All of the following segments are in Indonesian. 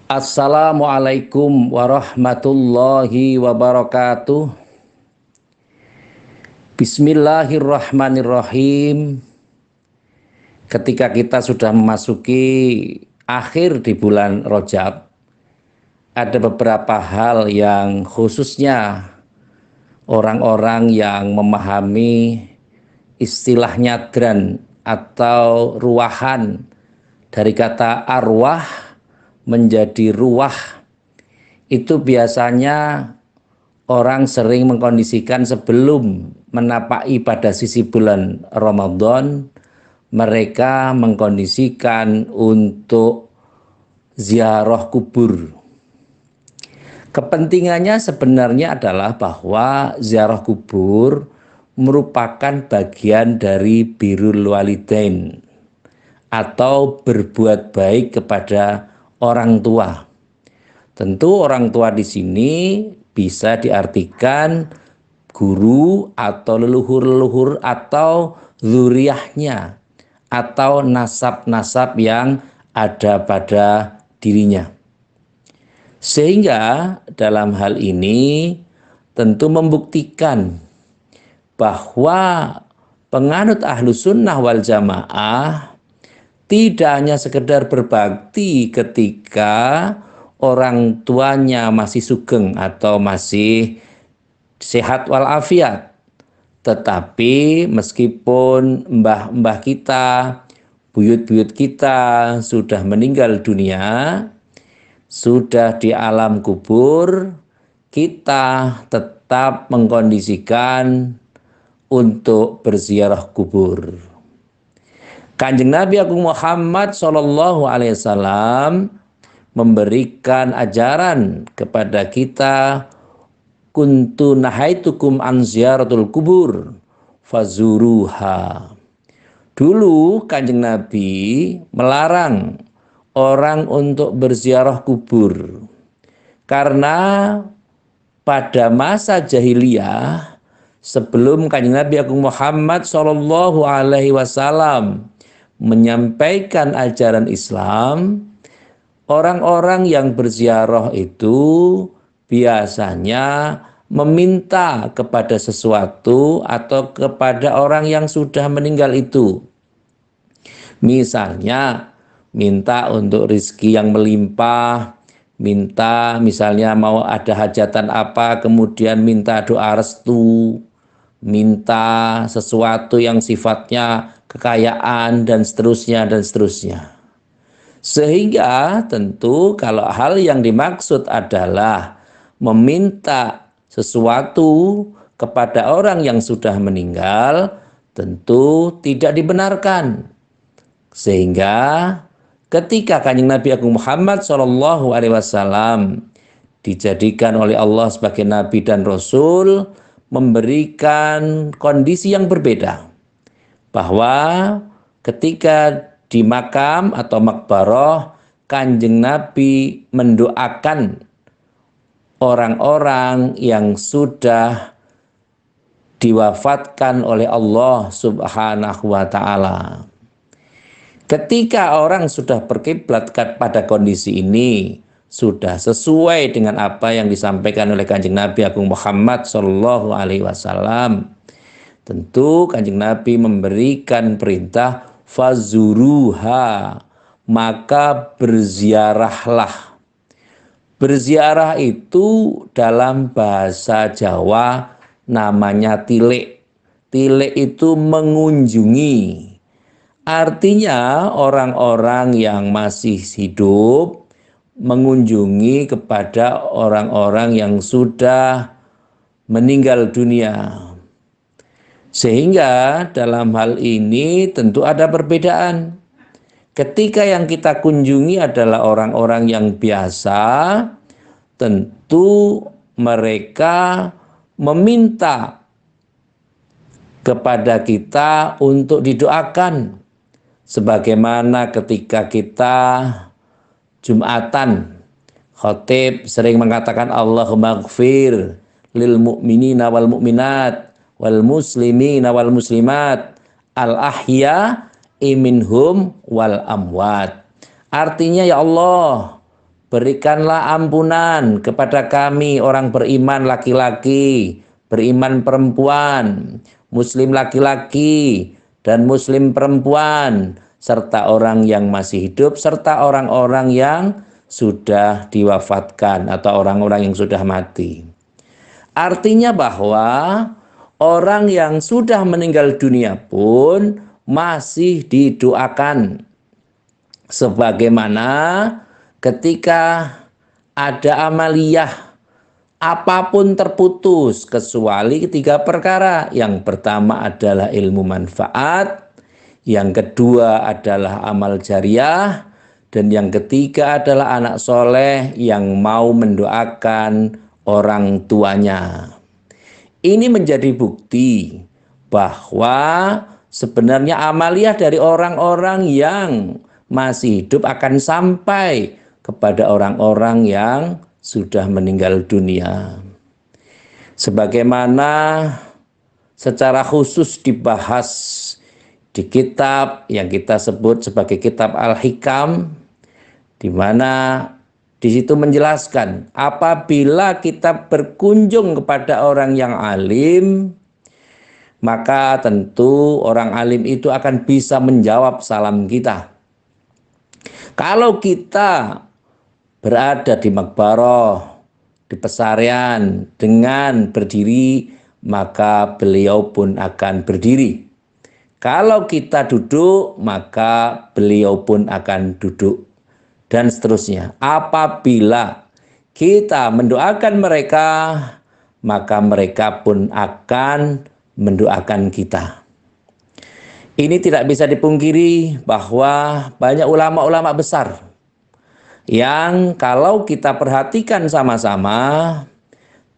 Assalamualaikum warahmatullahi wabarakatuh. Bismillahirrahmanirrahim. Ketika kita sudah memasuki akhir di bulan Rajab, ada beberapa hal yang khususnya orang-orang yang memahami istilah nyadran atau ruahan dari kata arwah menjadi ruah, itu biasanya orang sering mengkondisikan sebelum menapaki pada sisi bulan Ramadan, mereka mengkondisikan untuk ziarah kubur. Kepentingannya sebenarnya adalah bahwa ziarah kubur merupakan bagian dari birrul walidain atau berbuat baik kepada orang tua. Tentu orang tua di sini bisa diartikan guru atau leluhur-leluhur atau zuriyahnya atau nasab-nasab yang ada pada dirinya. Sehingga dalam hal ini tentu membuktikan bahwa penganut Ahlus Sunnah wal Jamaah tidak hanya sekedar berbakti ketika orang tuanya masih sugeng atau masih sehat walafiat, tetapi meskipun mbah-mbah kita, buyut-buyut kita sudah meninggal dunia, sudah di alam kubur, kita tetap mengkondisikan untuk berziarah kubur. Kanjeng Nabi Agung Muhammad SAW memberikan ajaran kepada kita, kuntu nahaitukum an ziyaratul kubur fazuruha. Dulu Kanjeng Nabi melarang orang untuk berziarah kubur karena pada masa jahiliyah sebelum Kanjeng Nabi Agung Muhammad SAW menyampaikan ajaran Islam, orang-orang yang berziarah itu biasanya meminta kepada sesuatu atau kepada orang yang sudah meninggal itu. Misalnya minta untuk rezeki yang melimpah, minta misalnya mau ada hajatan apa, kemudian minta doa restu, minta sesuatu yang sifatnya kekayaan dan seterusnya dan seterusnya. Sehingga tentu kalau hal yang dimaksud adalah meminta sesuatu kepada orang yang sudah meninggal, tentu tidak dibenarkan. Sehingga ketika Kanjeng Nabi Agung Muhammad SAW dijadikan oleh Allah sebagai Nabi dan Rasul, memberikan kondisi yang berbeda, bahwa ketika di makam atau makbaroh, Kanjeng Nabi mendoakan orang-orang yang sudah diwafatkan oleh Allah Subhanahu wa ta'ala. Ketika orang sudah berkiblat pada kondisi ini, sudah sesuai dengan apa yang disampaikan oleh Kanjeng Nabi Agung Muhammad SAW, tentu Kanjeng Nabi memberikan perintah fazuruha, maka berziarahlah. Berziarah itu dalam bahasa Jawa namanya tilik. Tilik itu mengunjungi. Artinya orang-orang yang masih hidup mengunjungi kepada orang-orang yang sudah meninggal dunia. Sehingga dalam hal ini tentu ada perbedaan. Ketika yang kita kunjungi adalah orang-orang yang biasa, tentu mereka meminta kepada kita untuk didoakan. Sebagaimana ketika kita Jumatan, khatib sering mengatakan Allahumma gfir lil mu'minina wal mu'minat wal muslimina wal muslimat al ahya minhum wal amwat. Artinya, ya Allah, berikanlah ampunan kepada kami orang beriman laki-laki, beriman perempuan, muslim laki-laki dan muslim perempuan, serta orang yang masih hidup, serta orang-orang yang sudah diwafatkan atau orang-orang yang sudah mati. Artinya bahwa orang yang sudah meninggal dunia pun masih didoakan. Sebagaimana ketika ada amaliyah, apapun terputus kecuali tiga perkara. Yang pertama adalah ilmu manfaat, yang kedua adalah amal jariah, dan yang ketiga adalah anak soleh yang mau mendoakan orang tuanya. Ini menjadi bukti bahwa sebenarnya amaliyah dari orang-orang yang masih hidup akan sampai kepada orang-orang yang sudah meninggal dunia. Sebagaimana secara khusus dibahas di kitab yang kita sebut sebagai kitab Al-Hikam, di mana di situ menjelaskan apabila kita berkunjung kepada orang yang alim, maka tentu orang alim itu akan bisa menjawab salam kita. Kalau kita berada di makbaroh, di pesarian dengan berdiri, maka beliau pun akan berdiri. Kalau kita duduk, maka beliau pun akan duduk. Dan seterusnya. Apabila kita mendoakan mereka, maka mereka pun akan mendoakan kita. Ini tidak bisa dipungkiri bahwa banyak ulama-ulama besar yang kalau kita perhatikan sama-sama,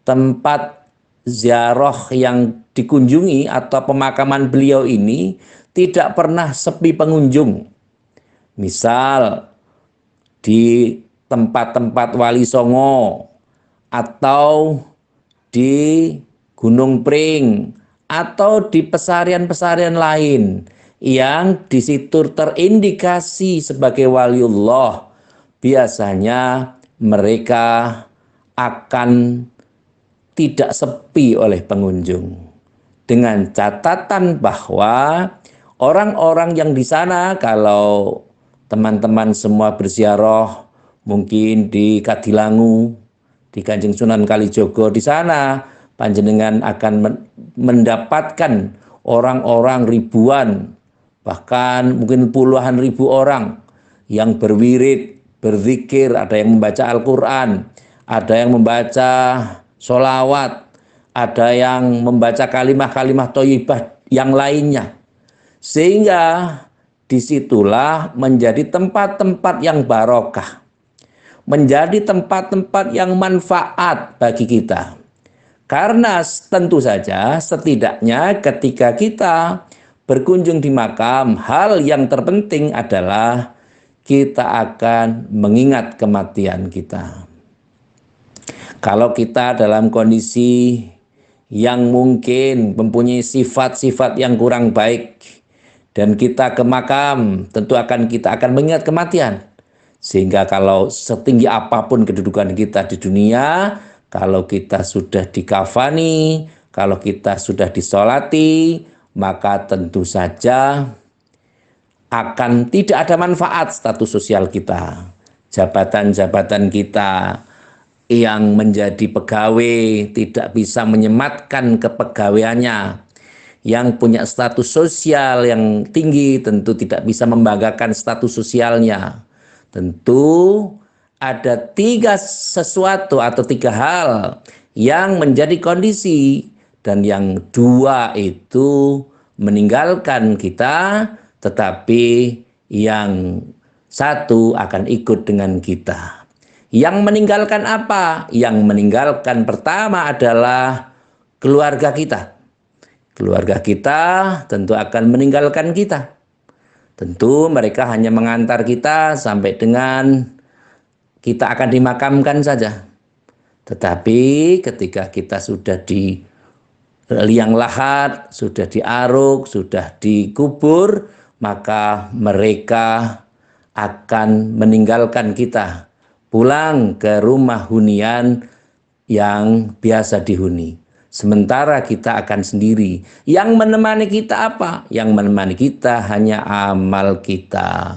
tempat ziarah yang dikunjungi atau pemakaman beliau ini tidak pernah sepi pengunjung. Misal di tempat-tempat Wali Songo atau di Gunung Pring atau di pesarian-pesarian lain yang di situ terindikasi sebagai waliullah, biasanya mereka akan tidak sepi oleh pengunjung. Dengan catatan bahwa orang-orang yang di sana, kalau teman-teman semua berziarah mungkin di Kadilangu, di Kanjeng Sunan Kalijogo, di sana panjenengan akan mendapatkan orang-orang ribuan, bahkan mungkin puluhan ribu orang yang berwirid, berzikir, ada yang membaca Al-Quran, ada yang membaca sholawat, ada yang membaca kalimah-kalimah thayyibah yang lainnya. Sehingga disitulah menjadi tempat-tempat yang barokah, menjadi tempat-tempat yang manfaat bagi kita. Karena tentu saja setidaknya ketika kita berkunjung di makam, hal yang terpenting adalah kita akan mengingat kematian kita. Kalau kita dalam kondisi yang mungkin mempunyai sifat-sifat yang kurang baik dan kita ke makam, tentu kita akan mengingat kematian. Sehingga kalau setinggi apapun kedudukan kita di dunia, kalau kita sudah dikafani, kalau kita sudah disolati, maka tentu saja akan tidak ada manfaat status sosial kita. Jabatan-jabatan kita yang menjadi pegawai tidak bisa menyematkan kepegawaiannya. Yang punya status sosial yang tinggi tentu tidak bisa membanggakan status sosialnya. Tentu ada sesuatu atau tiga hal yang menjadi kondisi, dan yang dua itu meninggalkan kita, tetapi yang satu akan ikut dengan kita. Yang meninggalkan apa? Yang meninggalkan pertama adalah keluarga kita. Keluarga kita tentu akan meninggalkan kita. Tentu mereka hanya mengantar kita sampai dengan kita akan dimakamkan saja. Tetapi ketika kita sudah di liang lahat, sudah diaruk, sudah dikubur, maka mereka akan meninggalkan kita. pulang ke rumah hunian yang biasa dihuni. Sementara kita akan sendiri. Yang menemani kita apa? Yang menemani kita hanya amal kita.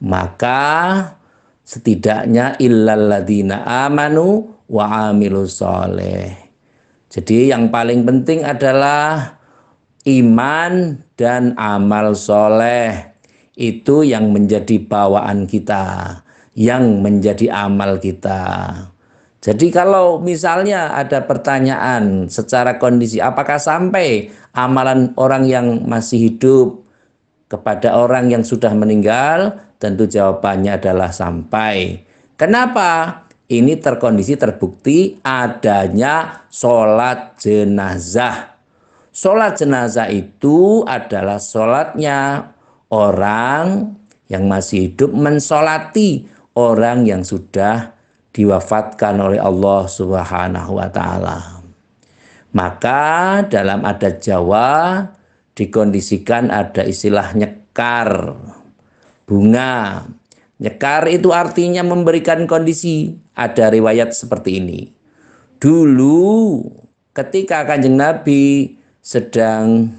Maka setidaknya illalladzina amanu wa amilus soleh. Jadi yang paling penting adalah iman dan amal soleh. Itu yang menjadi bawaan kita, yang menjadi amal kita. Jadi kalau misalnya ada pertanyaan secara kondisi, apakah sampai amalan orang yang masih hidup kepada orang yang sudah meninggal? Tentu jawabannya adalah sampai. Kenapa? Ini terkondisi terbukti adanya sholat jenazah. Sholat jenazah itu adalah sholatnya orang yang masih hidup mensolati orang yang sudah diwafatkan oleh Allah Subhanahu wa Ta'ala. Maka dalam adat Jawa dikondisikan ada istilah nyekar bunga. Nyekar itu artinya memberikan kondisi. Ada riwayat seperti ini. Dulu ketika Kanjeng Nabi sedang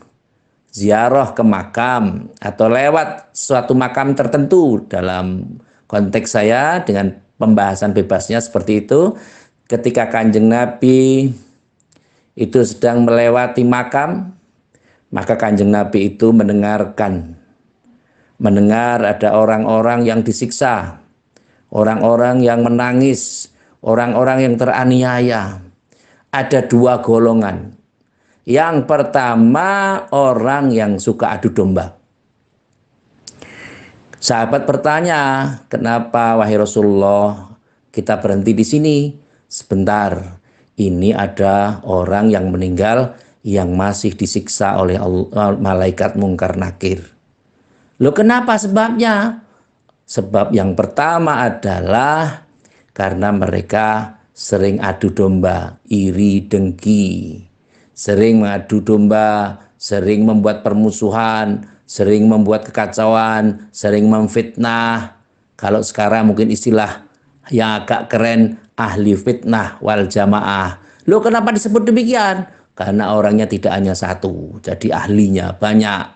ziarah ke makam atau lewat suatu makam tertentu, dalam konteks saya dengan pembahasan bebasnya seperti itu, ketika Kanjeng Nabi itu sedang melewati makam, maka Kanjeng Nabi itu mendengar ada orang-orang yang disiksa, orang-orang yang menangis, orang-orang yang teraniaya. Ada dua golongan. Yang pertama, orang yang suka adu domba. Sahabat bertanya, kenapa wahai Rasulullah kita berhenti di sini sebentar? Ini ada orang yang meninggal yang masih disiksa oleh malaikat mungkar nakir. Loh, kenapa sebabnya? Sebab yang pertama adalah karena mereka sering adu domba, iri dengki, sering mengadu domba, sering membuat permusuhan, sering membuat kekacauan, sering memfitnah. Kalau sekarang mungkin istilah yang agak keren, ahli fitnah wal jamaah. Loh, kenapa disebut demikian? Karena orangnya tidak hanya satu, jadi ahlinya banyak.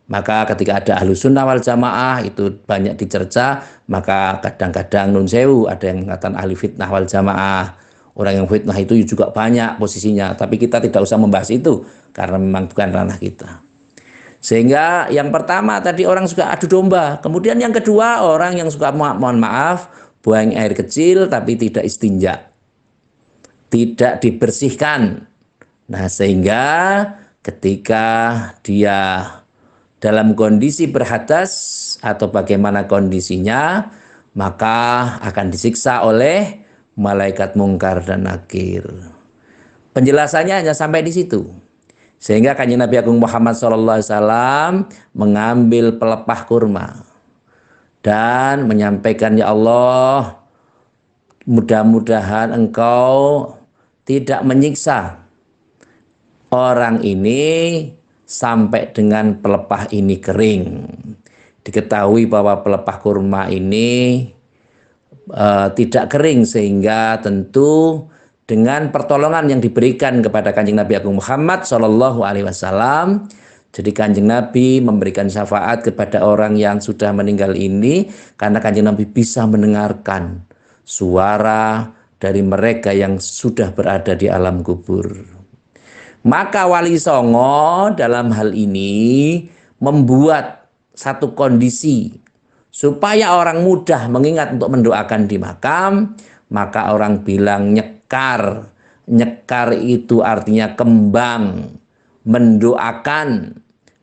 Maka ketika ada ahlu sunnah wal jamaah itu banyak dicerca, maka kadang-kadang nun sewu ada yang mengatakan ahli fitnah wal jamaah. Orang yang fitnah itu juga banyak posisinya, tapi kita tidak usah membahas itu karena memang bukan ranah kita. Sehingga yang pertama tadi orang suka adu domba. Kemudian yang kedua, orang yang suka mohon maaf buang air kecil tapi tidak istinja, tidak dibersihkan. Nah, sehingga ketika dia dalam kondisi berhadas atau bagaimana kondisinya, maka akan disiksa oleh malaikat mungkar dan nakir. Penjelasannya hanya sampai di situ. Sehingga Kanjeng Nabi Agung Muhammad SAW mengambil pelepah kurma dan menyampaikan, ya Allah, mudah-mudahan engkau tidak menyiksa orang ini sampai dengan pelepah ini kering. Diketahui bahwa pelepah kurma ini tidak kering, sehingga tentu dengan pertolongan yang diberikan kepada Kanjeng Nabi Agung Muhammad SAW, jadi Kanjeng Nabi memberikan syafaat kepada orang yang sudah meninggal ini, karena Kanjeng Nabi bisa mendengarkan suara dari mereka yang sudah berada di alam kubur. Maka Wali Songo dalam hal ini membuat satu kondisi supaya orang mudah mengingat untuk mendoakan di makam. Maka orang bilang nyekar. Nyekar itu artinya kembang, mendoakan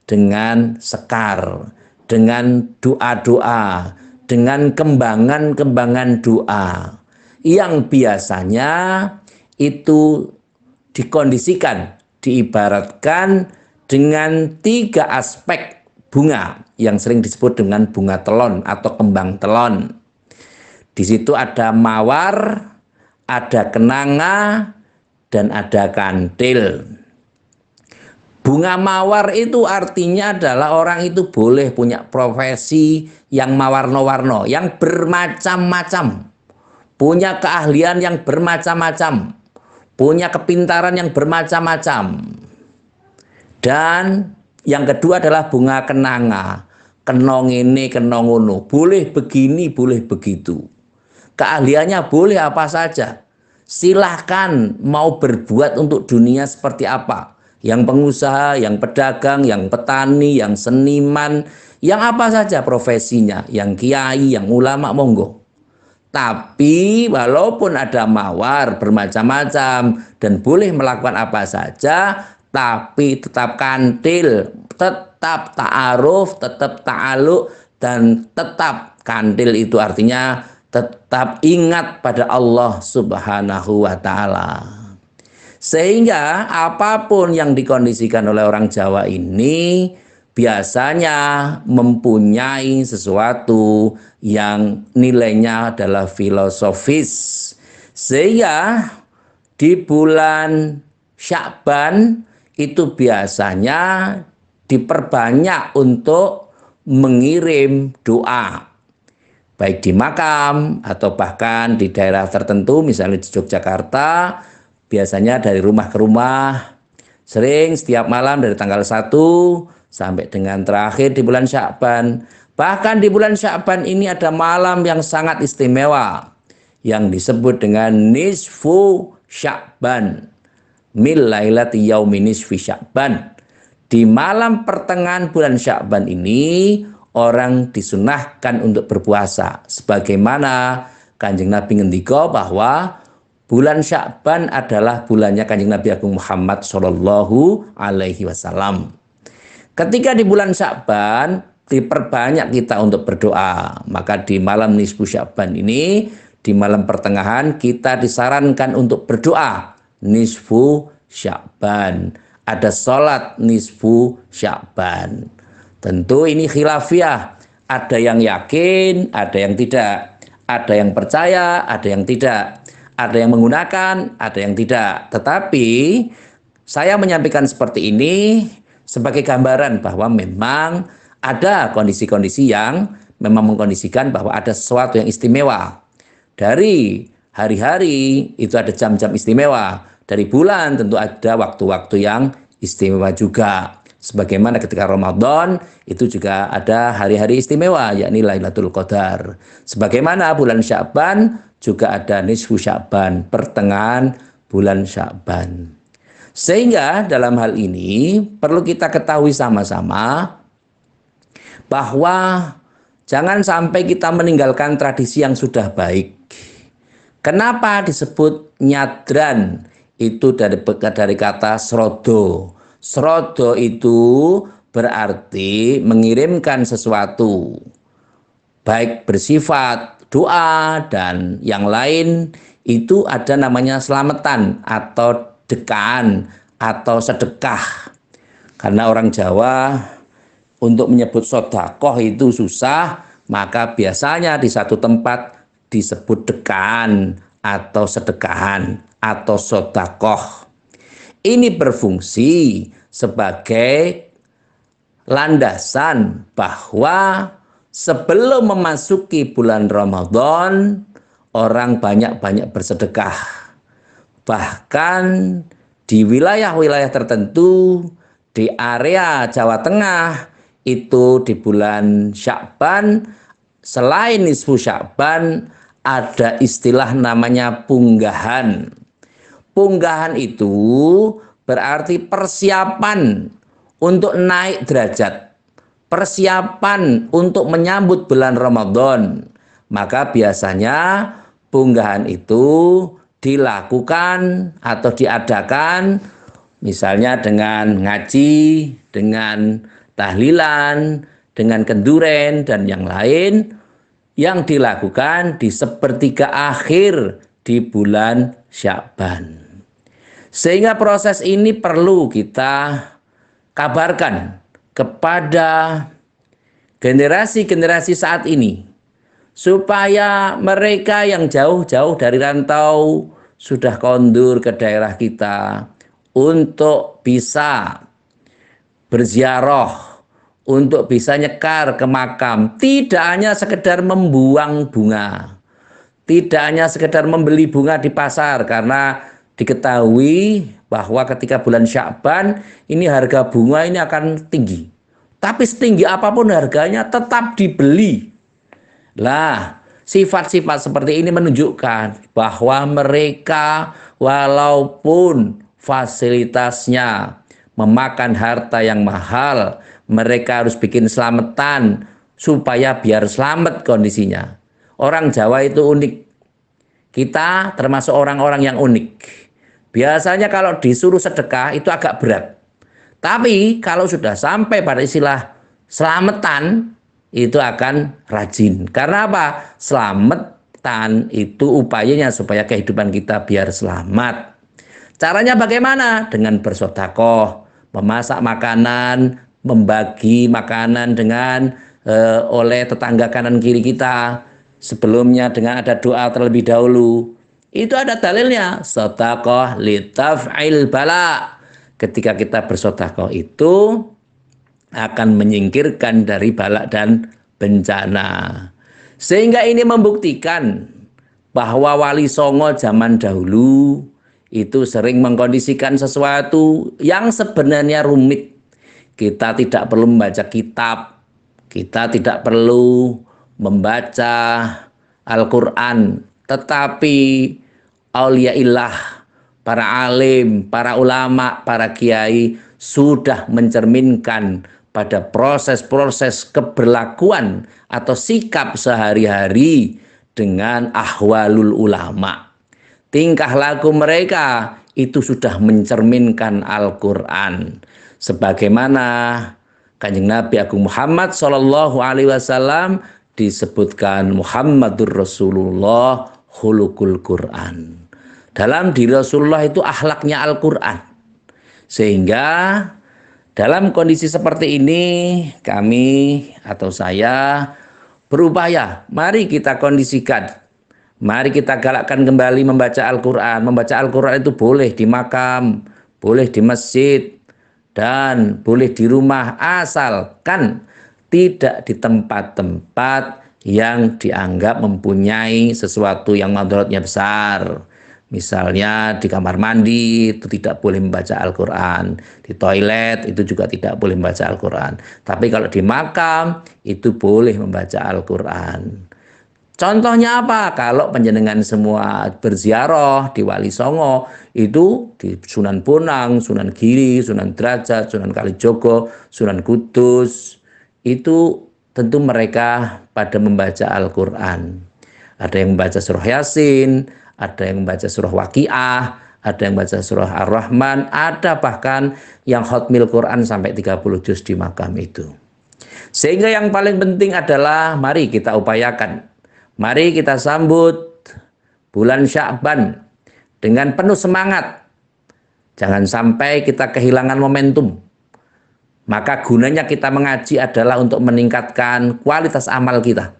dengan sekar, dengan doa-doa, dengan kembangan-kembangan doa yang biasanya itu dikondisikan, diibaratkan dengan 3 aspek bunga yang sering disebut dengan bunga telon atau kembang telon. Di situ ada mawar, ada kenanga, dan ada kantil. Bunga mawar itu artinya adalah orang itu boleh punya profesi yang mawarno-warno, yang bermacam-macam. punya keahlian yang bermacam-macam, punya kepintaran yang bermacam-macam. Dan yang kedua adalah bunga kenanga, kenong ini, kenong ngono, boleh begini, boleh begitu. Keahliannya boleh apa saja. Silahkan mau berbuat untuk dunia seperti apa. Yang pengusaha, yang pedagang, yang petani, yang seniman, yang apa saja profesinya, yang kiai, yang ulama, monggo. Tapi walaupun ada mawar bermacam-macam dan boleh melakukan apa saja, tapi tetap kantil, tetap ta'aruf, tetap ta'aluk, dan tetap kantil itu artinya tetap ingat pada Allah Subhanahu wa Ta'ala. Sehingga apapun yang dikondisikan oleh orang Jawa ini biasanya mempunyai sesuatu yang nilainya adalah filosofis. Sehingga di bulan Sya'ban itu biasanya diperbanyak untuk mengirim doa. Baik di makam atau bahkan di daerah tertentu, misalnya di Yogyakarta, biasanya dari rumah ke rumah, sering setiap malam dari tanggal 1 sampai dengan terakhir di bulan Sya'ban. Bahkan di bulan Sya'ban ini ada malam yang sangat istimewa yang disebut dengan nisfu Sya'ban, mil lailati yaumi nisfi Sya'ban. Di malam pertengahan bulan Sya'ban ini orang disunahkan untuk berpuasa, sebagaimana Kanjeng Nabi ngendika bahwa bulan Sya'ban adalah bulannya Kanjeng Nabi Agung Muhammad Shallallahu Alaihi Wasallam. Ketika di bulan Sya'ban diperbanyak kita untuk berdoa, maka di malam nisfu Sya'ban ini, di malam pertengahan, kita disarankan untuk berdoa nisfu Sya'ban. Ada sholat nisfu Sya'ban. Tentu ini khilafiyah, ada yang yakin, ada yang tidak, ada yang percaya, ada yang tidak, ada yang menggunakan, ada yang tidak. Tetapi saya menyampaikan seperti ini sebagai gambaran bahwa memang ada kondisi-kondisi yang memang mengkondisikan bahwa ada sesuatu yang istimewa. Dari hari-hari itu ada jam-jam istimewa, dari bulan tentu ada waktu-waktu yang istimewa juga. Sebagaimana ketika Ramadan itu juga ada hari-hari istimewa, yakni Lailatul Qadar. Sebagaimana bulan Sya'ban juga ada nisfu Sya'ban, pertengahan bulan Sya'ban. Sehingga dalam hal ini perlu kita ketahui sama-sama bahwa jangan sampai kita meninggalkan tradisi yang sudah baik. Kenapa disebut nyadran? Itu dari kata srodo. Srodo itu berarti mengirimkan sesuatu, baik bersifat doa dan yang lain, itu ada namanya selamatan atau dekaan atau sedekah. Karena orang Jawa untuk menyebut sodakoh itu susah, maka biasanya di satu tempat disebut dekaan atau sedekahan atau sodakoh. Ini berfungsi sebagai landasan bahwa sebelum memasuki bulan Ramadan, orang banyak-banyak bersedekah. Bahkan di wilayah-wilayah tertentu, di area Jawa Tengah, itu di bulan Sya'ban, selain nisfu Sya'ban, ada istilah namanya punggahan. Punggahan itu berarti persiapan untuk naik derajat, persiapan untuk menyambut bulan Ramadan. Maka biasanya punggahan itu dilakukan atau diadakan misalnya dengan ngaji, dengan tahlilan, dengan kenduren dan yang lain yang dilakukan di sepertiga akhir di bulan Sya'ban. Sehingga proses ini perlu kita kabarkan kepada generasi-generasi saat ini, supaya mereka yang jauh-jauh dari rantau sudah kondur ke daerah kita untuk bisa berziarah, untuk bisa nyekar ke makam, tidak hanya sekedar membuang bunga, Tidak hanya sekedar membeli bunga di pasar, karena diketahui bahwa ketika bulan Sya'ban ini harga bunga ini akan tinggi. Tapi setinggi apapun harganya tetap dibeli. Lah, sifat-sifat seperti ini menunjukkan bahwa mereka walaupun fasilitasnya memakan harta yang mahal, mereka harus bikin selamatan supaya biar selamat kondisinya. Orang Jawa itu unik. Kita termasuk orang-orang yang unik. Biasanya kalau disuruh sedekah itu agak berat. Tapi kalau sudah sampai pada istilah selamatan, itu akan rajin. Karena apa? Selamatan itu upayanya supaya kehidupan kita biar selamat. Caranya bagaimana? Dengan bersedekah, memasak makanan, membagi makanan dengan oleh tetangga kanan kiri kita. Sebelumnya dengan ada doa terlebih dahulu. Itu ada dalilnya. Sedekah litaf'il bala. Ketika kita bersedekah itu akan menyingkirkan dari balak dan bencana. Sehingga ini membuktikan bahwa Wali Songo zaman dahulu itu sering mengkondisikan sesuatu yang sebenarnya rumit. Kita tidak perlu membaca kitab, kita tidak perlu membaca Al-Quran, tetapi auliaillah, para alim, para ulama, para kiai sudah mencerminkan pada proses-proses keberlakuan atau sikap sehari-hari dengan ahwalul ulama. Tingkah laku mereka itu sudah mencerminkan Al-Quran. Sebagaimana Kanjeng Nabi Agung Muhammad SAW disebutkan Muhammadur Rasulullah khuluqul Quran. Dalam diri Rasulullah itu akhlaknya Al-Quran. Sehingga dalam kondisi seperti ini kami atau saya berupaya, mari kita kondisikan, mari kita galakkan kembali membaca Al-Quran. Membaca Al-Quran itu boleh di makam, boleh di masjid, dan boleh di rumah, asalkan tidak di tempat-tempat yang dianggap mempunyai sesuatu yang mudaratnya besar. Misalnya di kamar mandi itu tidak boleh membaca Al-Quran, di toilet itu juga tidak boleh membaca Al-Quran. Tapi kalau di makam itu boleh membaca Al-Quran. Contohnya apa? Kalau panjenengan semua berziarah di Wali Songo, itu di Sunan Bonang, Sunan Giri, Sunan Derajat, Sunan Kalijogo, Sunan Kudus, itu tentu mereka pada membaca Al-Quran. Ada yang membaca surah Yasin, ada yang membaca surah Waqiah, ada yang membaca surah Ar-Rahman, ada bahkan yang khotmil Quran sampai 30 juz di makam itu. Sehingga yang paling penting adalah mari kita upayakan, mari kita sambut bulan Sya'ban dengan penuh semangat. Jangan sampai kita kehilangan momentum. Maka gunanya kita mengaji adalah untuk meningkatkan kualitas amal kita.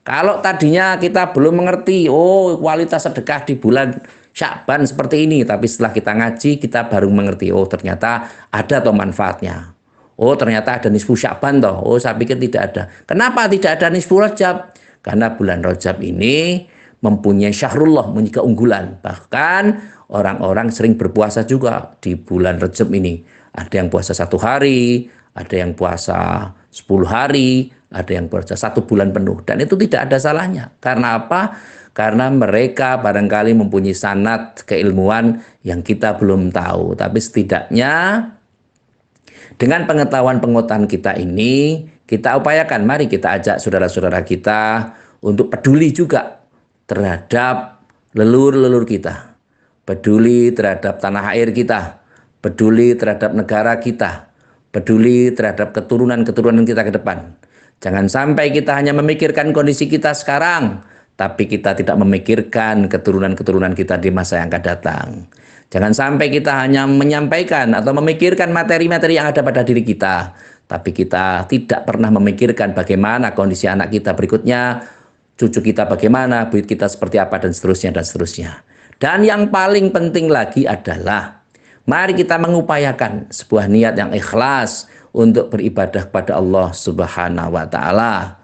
Kalau tadinya kita belum mengerti, oh kualitas sedekah di bulan Sya'ban seperti ini, tapi setelah kita ngaji, kita baru mengerti, oh ternyata ada toh manfaatnya. Oh ternyata ada nisfu Sya'ban toh, oh saya pikir tidak ada. Kenapa tidak ada nisfu Rajab? Karena bulan Rajab ini mempunyai syahrullah, mempunyai keunggulan. Bahkan orang-orang sering berpuasa juga di bulan Rajab ini. Ada yang puasa 1 hari, ada yang puasa 10 hari, ada yang puasa 1 bulan penuh. Dan itu tidak ada salahnya. Karena apa? Karena mereka barangkali mempunyai sanad keilmuan yang kita belum tahu. Tapi setidaknya dengan pengetahuan-pengetahuan kita ini, kita upayakan, mari kita ajak saudara-saudara kita untuk peduli juga terhadap leluhur-leluhur kita. Peduli terhadap tanah air kita. Peduli terhadap negara kita. Peduli terhadap keturunan-keturunan kita ke depan. Jangan sampai kita hanya memikirkan kondisi kita sekarang, tapi kita tidak memikirkan keturunan-keturunan kita di masa yang akan datang. Jangan sampai kita hanya menyampaikan atau memikirkan materi-materi yang ada pada diri kita, tapi kita tidak pernah memikirkan bagaimana kondisi anak kita berikutnya, cucu kita bagaimana, buyut kita seperti apa, dan seterusnya, dan seterusnya. Dan yang paling penting lagi adalah, mari kita mengupayakan sebuah niat yang ikhlas untuk beribadah kepada Allah Subhanahu wa Ta'ala.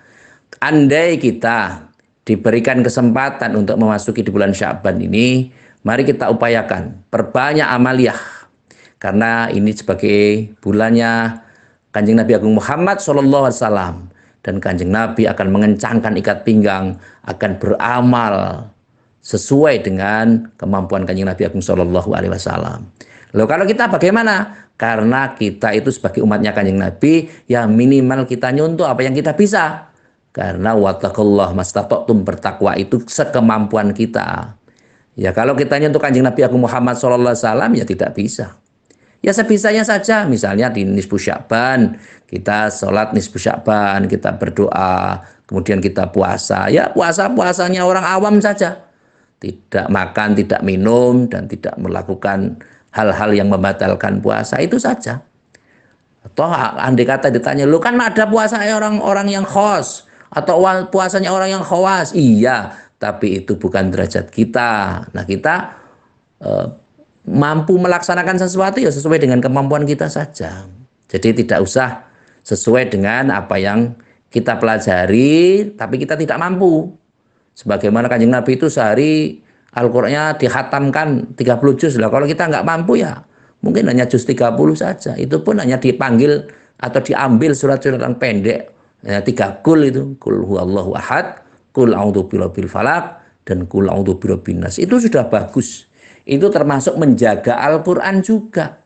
Andai kita diberikan kesempatan untuk memasuki di bulan Sya'ban ini, mari kita upayakan perbanyak amaliyah. Karena ini sebagai bulannya Kanjeng Nabi Agung Muhammad SAW, dan Kanjeng Nabi akan mengencangkan ikat pinggang, akan beramal sesuai dengan kemampuan Kanjeng Nabi Agung SAW. Loh, kalau kita bagaimana? Karena kita itu sebagai umatnya Kanjeng Nabi, ya minimal kita nyuntuh apa yang kita bisa. Karena wattaqullah mastata'tum, bertakwa itu sekemampuan kita. Ya kalau kita nyentuh Kanjeng Nabi Agung Muhammad SAW, ya tidak bisa. Ya sebisanya saja, misalnya di nisfu Sya'ban, kita sholat nisfu Sya'ban, kita berdoa, kemudian kita puasa. Ya puasanya orang awam saja. Tidak makan, tidak minum, dan tidak melakukan hal-hal yang membatalkan puasa, itu saja. Atau andai kata ditanya, lu kan ada puasanya orang-orang yang khos, atau puasanya orang yang khawas. Iya, tapi itu bukan derajat kita. Nah, kita mampu melaksanakan sesuatu ya sesuai dengan kemampuan kita saja. Jadi tidak usah sesuai dengan apa yang kita pelajari, tapi kita tidak mampu. Sebagaimana Kanjeng Nabi itu sehari Al-Qur'annya dihatamkan 30 juz. Lah kalau kita nggak mampu ya mungkin hanya juz 30 saja. Itu pun hanya dipanggil atau diambil surat-surat yang pendek. Ya, 3 kul itu. Kul huwallahu ahad, kul a'udzu birabbil falaq, dan kul a'udzu birabbin nas. Itu sudah bagus. Itu termasuk menjaga Al-Quran juga.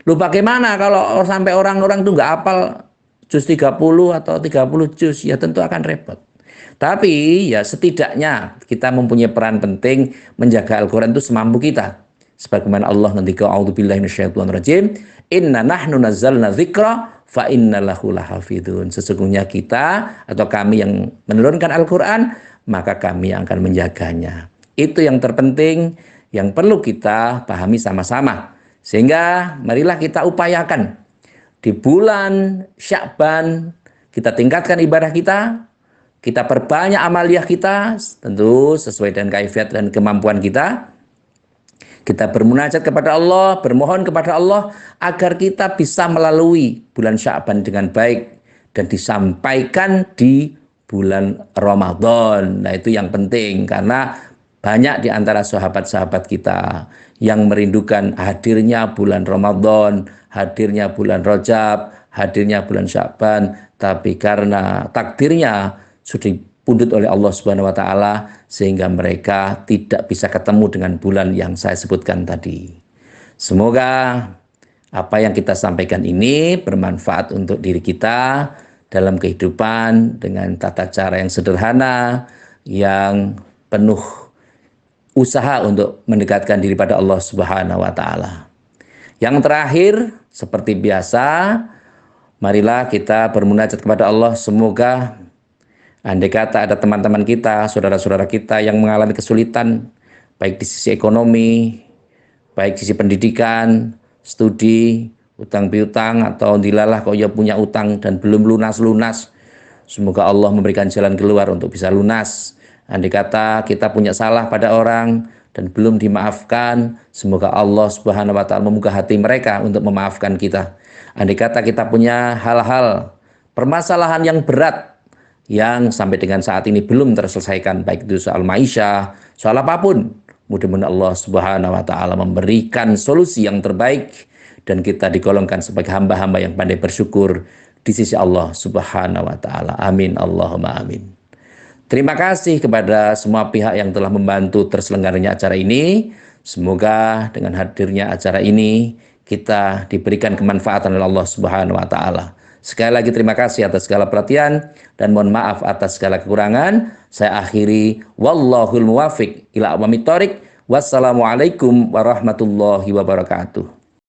Loh bagaimana kalau sampai orang-orang itu nggak hafal juz 30 atau 30 juz, ya tentu akan repot. Tapi ya setidaknya kita mempunyai peran penting menjaga Al-Quran itu semampu kita. Sebagaimana Allah ngendika, a'udzubillahi minasyaitonirrajim, inna nahnu nazzalna dzikra fa inna lahu lahafidun. Sesungguhnya kita atau kami yang menurunkan Al-Quran, maka kami yang akan menjaganya. Itu yang terpenting, yang perlu kita pahami sama-sama. Sehingga marilah kita upayakan di bulan Sya'ban kita tingkatkan ibadah kita perbanyak amaliyah kita, tentu sesuai dengan kaifiat dan kemampuan kita. Kita bermunajat kepada Allah, bermohon kepada Allah agar kita bisa melalui bulan Sya'ban dengan baik dan disampaikan di bulan Ramadan. Nah, itu yang penting karena banyak di antara sahabat-sahabat kita yang merindukan hadirnya bulan Ramadan, hadirnya bulan Rajab, hadirnya bulan Sya'ban, tapi karena takdirnya sudah dipundhut oleh Allah Subhanahu wa taala sehingga mereka tidak bisa ketemu dengan bulan yang saya sebutkan tadi. Semoga apa yang kita sampaikan ini bermanfaat untuk diri kita dalam kehidupan dengan tata cara yang sederhana, yang penuh usaha untuk mendekatkan diri pada Allah Subhanahu wa taala. Yang terakhir, seperti biasa, marilah kita bermunajat kepada Allah. Semoga andai kata ada teman-teman kita, saudara-saudara kita yang mengalami kesulitan, baik di sisi ekonomi, baik sisi pendidikan, studi, utang piutang, atau dilalah kau ya punya utang dan belum lunas-lunas. Semoga Allah memberikan jalan keluar untuk bisa lunas. Andai kata kita punya salah pada orang dan belum dimaafkan, semoga Allah Subhanahu wa taala membuka hati mereka untuk memaafkan kita. Andai kata kita punya hal-hal permasalahan yang berat yang sampai dengan saat ini belum terselesaikan, baik itu soal maisha, soal apapun, mudah-mudahan Allah Subhanahu wa taala memberikan solusi yang terbaik dan kita digolongkan sebagai hamba-hamba yang pandai bersyukur di sisi Allah Subhanahu wa taala. Amin Allahumma amin. Terima kasih kepada semua pihak yang telah membantu terselenggaranya acara ini. Semoga dengan hadirnya acara ini kita diberikan kemanfaatan oleh Allah Subhanahu wa taala. Sekali lagi terima kasih atas segala perhatian dan mohon maaf atas segala kekurangan. Saya akhiri, wallahul muwafiq ila aqwamit thoriq. Wassalamualaikum warahmatullahi wabarakatuh.